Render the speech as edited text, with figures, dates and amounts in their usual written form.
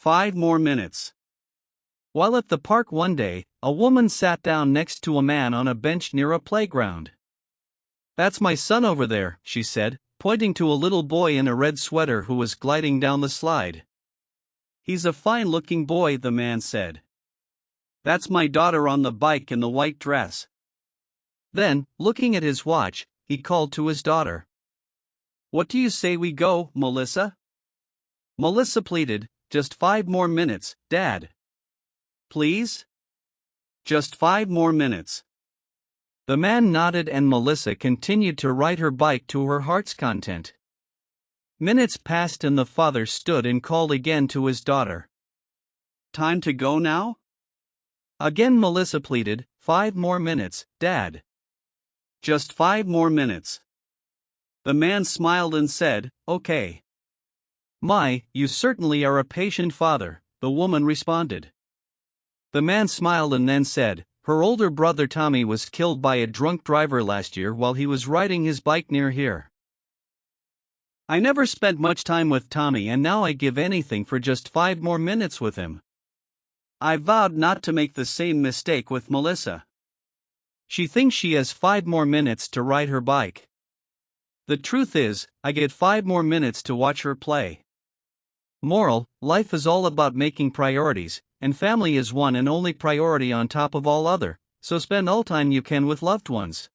5 more minutes. While at the park one day, a woman sat down next to a man on a bench near a playground. "That's my son over there," she said, pointing to a little boy in a red sweater who was gliding down the slide. "He's a fine-looking boy," the man said. "That's my daughter on the bike in the white dress." Then, looking at his watch, he called to his daughter. "What do you say we go, Melissa?" Melissa pleaded, "Just 5 more minutes, Dad. Please? Just 5 more minutes." The man nodded and Melissa continued to ride her bike to her heart's content. Minutes passed and the father stood and called again to his daughter. "Time to go now?" Again Melissa pleaded, 5 more minutes, Dad. "Just 5 more minutes." The man smiled and said, "Okay." "My, you certainly are a patient father," the woman responded. The man smiled and then said, "Her older brother Tommy was killed by a drunk driver last year while he was riding his bike near here. I never spent much time with Tommy and now I give anything for just 5 more minutes with him." I vowed not to make the same mistake with Melissa. She thinks she has 5 more minutes to ride her bike. The truth is, I get 5 more minutes to watch her play. Moral: life is all about making priorities, and family is one and only priority on top of all other, so spend all time you can with loved ones.